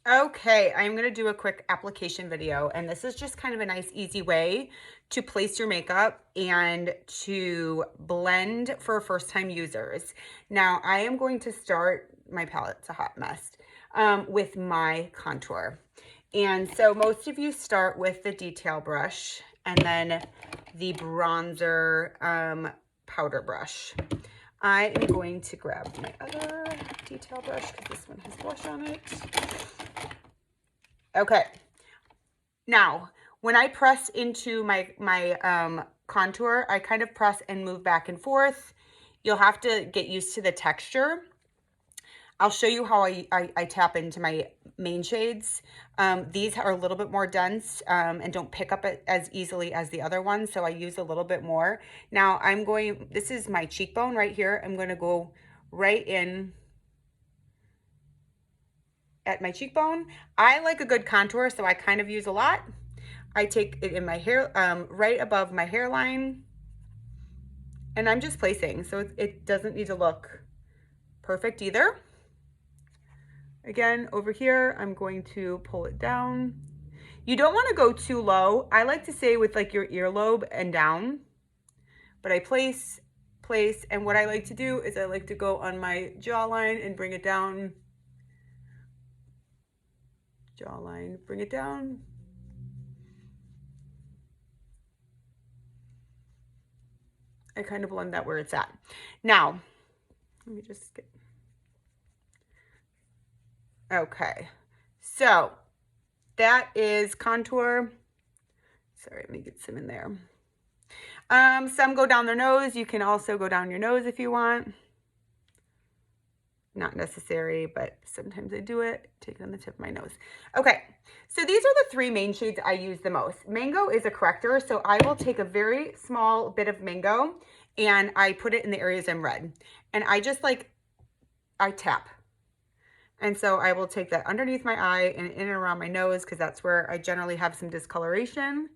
Okay, I'm going to do a quick application video, and this is just kind of a nice, easy way to place your makeup and to blend for first-time users. Now, I am going to start, my palette's a hot mess, with my contour. And so most of you start with the detail brush and then the bronzer powder brush. I am going to grab my other detail brush because this one has blush on it. Okay. Now, when I press into my contour, I kind of press and move back and forth. You'll have to get used to the texture. I'll show you how I tap into my main shades. These are a little bit more dense and don't pick up as easily as the other ones, so I use a little bit more. Now this is my cheekbone right here. I'm going to go right in at my cheekbone. I like a good contour, so I kind of use a lot. I take it in my hair, right above my hairline, and I'm just placing, so it doesn't need to look perfect either. Again, over here, I'm going to pull it down. You don't want to go too low. I like to say with like your earlobe and down, but I place, and what I like to do is I like to go on my jawline and bring it down. Jawline, bring it down. I kind of blend that where it's at. Now, let me just get, okay. So that is contour. Sorry, let me get some in there. Some go down their nose. You can also go down your nose if you want. Not necessary, but sometimes I do it. Take it on the tip of my nose. Okay, so these are the three main shades I use the most. Mango is a corrector, so I will take a very small bit of mango and I put it in the areas I'm red. And I just I tap. And so I will take that underneath my eye and in and around my nose because that's where I generally have some discoloration.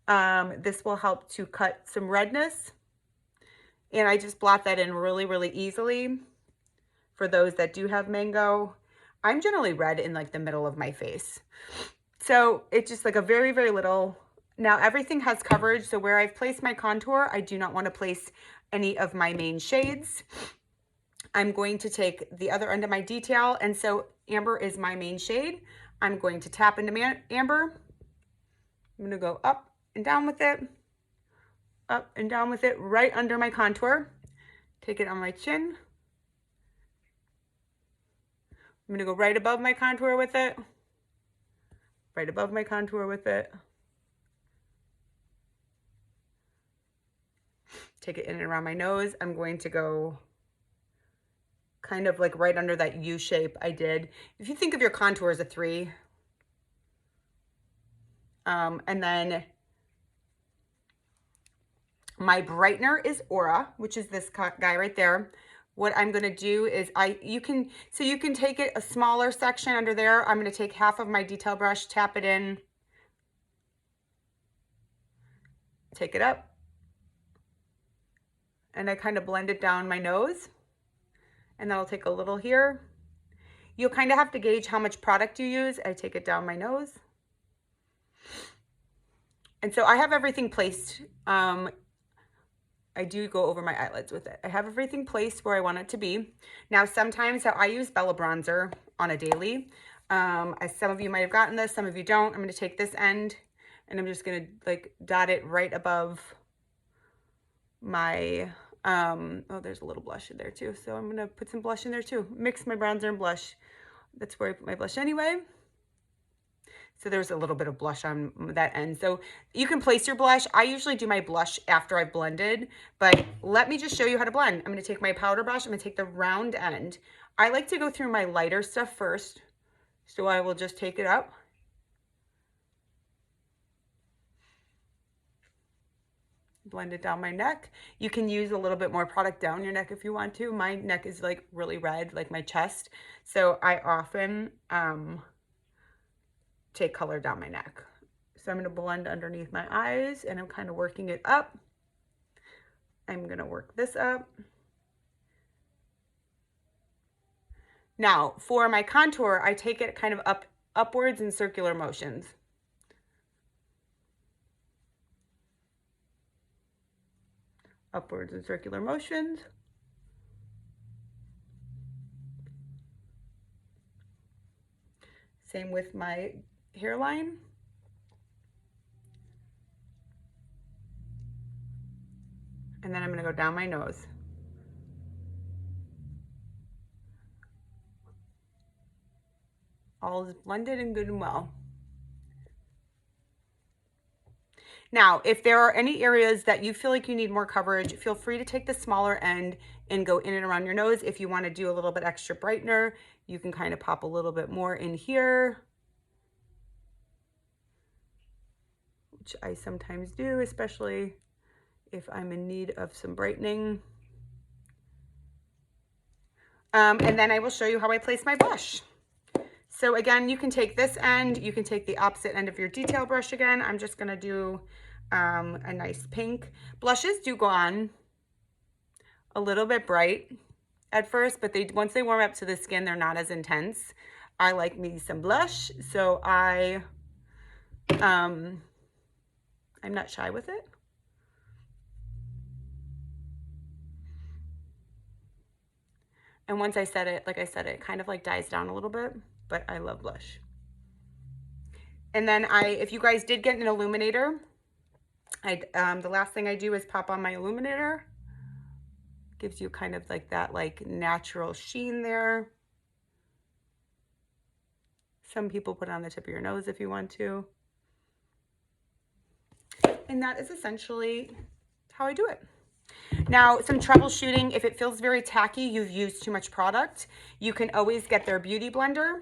This will help to cut some redness. And I just blot that in really, really easily. For those that do have mango, I'm generally red in like the middle of my face. So it's just like a very, very little. Now everything has coverage. So where I've placed my contour, I do not want to place any of my main shades. I'm going to take the other end of my detail. And so amber is my main shade. I'm going to tap into amber. I'm going to go up and down with it, up and down with it, right under my contour. Take it on my chin. I'm going to go right above my contour with it, right above my contour with it. Take it in and around my nose. I'm going to go kind of like right under that U shape I did. If you think of your contour as a 3, and then my brightener is Aura, which is this guy right there. What I'm going to do is you can take it a smaller section under there. I'm going to take half of my detail brush, tap it in, take it up, and I kind of blend it down my nose. And then I'll take a little here. You'll kind of have to gauge how much product you use. I take it down my nose. And so I have everything placed. I do go over my eyelids with it. I have everything placed where I want it to be. Now, sometimes I use Bella Bronzer on a daily. As some of you might have gotten this, some of you don't. I'm going to take this end and I'm just going to like dot it right above my, oh, there's a little blush in there too. So I'm going to put some blush in there too. Mix my bronzer and blush. That's where I put my blush anyway. So there's a little bit of blush on that end. So you can place your blush. I usually do my blush after I've blended, but let me just show you how to blend. I'm going to take my powder brush. I'm going to take the round end. I like to go through my lighter stuff first. So I will just take it up. Blend it down my neck. You can use a little bit more product down your neck if you want to. My neck is like really red, like my chest. So I often, take color down my neck. So I'm going to blend underneath my eyes and I'm kind of working it up. I'm going to work this up. Now for my contour, I take it kind of up upwards in circular motions. Upwards in circular motions. Same with my hairline. And then I'm going to go down my nose. All is blended and good and well. Now, if there are any areas that you feel like you need more coverage, feel free to take the smaller end and go in and around your nose. If you want to do a little bit extra brightener, you can kind of pop a little bit more in here, which I sometimes do, especially if I'm in need of some brightening. And then I will show you how I place my blush. So again, you can take this end, you can take the opposite end of your detail brush again. I'm just gonna do a nice pink. Blushes do go on a little bit bright at first, but once they warm up to the skin, they're not as intense. I like me some blush, so I'm not shy with it. And once I set it, like I said, it kind of like dies down a little bit, but I love blush. And then if you guys did get an illuminator, the last thing I do is pop on my illuminator. Gives you kind of like that like natural sheen there. Some people put it on the tip of your nose if you want to. And that is essentially how I do it. Now, some troubleshooting, if it feels very tacky, you've used too much product, you can always get their beauty blender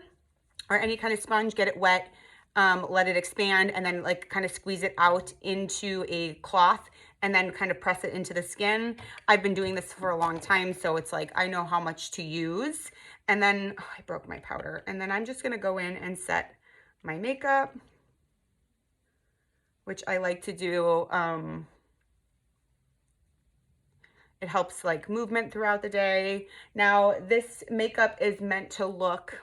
or any kind of sponge, get it wet, let it expand, and then like kind of squeeze it out into a cloth and then kind of press it into the skin. I've been doing this for a long time, so it's like I know how much to use. And then, oh, I broke my powder. And then I'm just gonna go in and set my makeup, which I like to do. It helps like movement throughout the day. Now, this makeup is meant to look,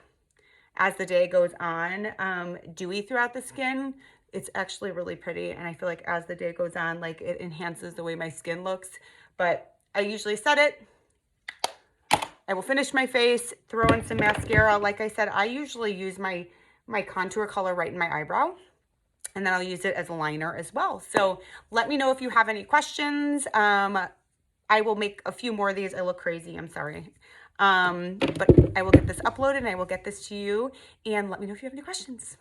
as the day goes on, dewy throughout the skin. It's actually really pretty, and I feel like as the day goes on, like it enhances the way my skin looks. But I usually set it. I will finish my face, throw in some mascara. Like I said, I usually use my contour color right in my eyebrow, and then I'll use it as a liner as well. So let me know if you have any questions. I will make a few more of these. I look crazy, I'm sorry. But I will get this uploaded and I will get this to you, and let me know if you have any questions.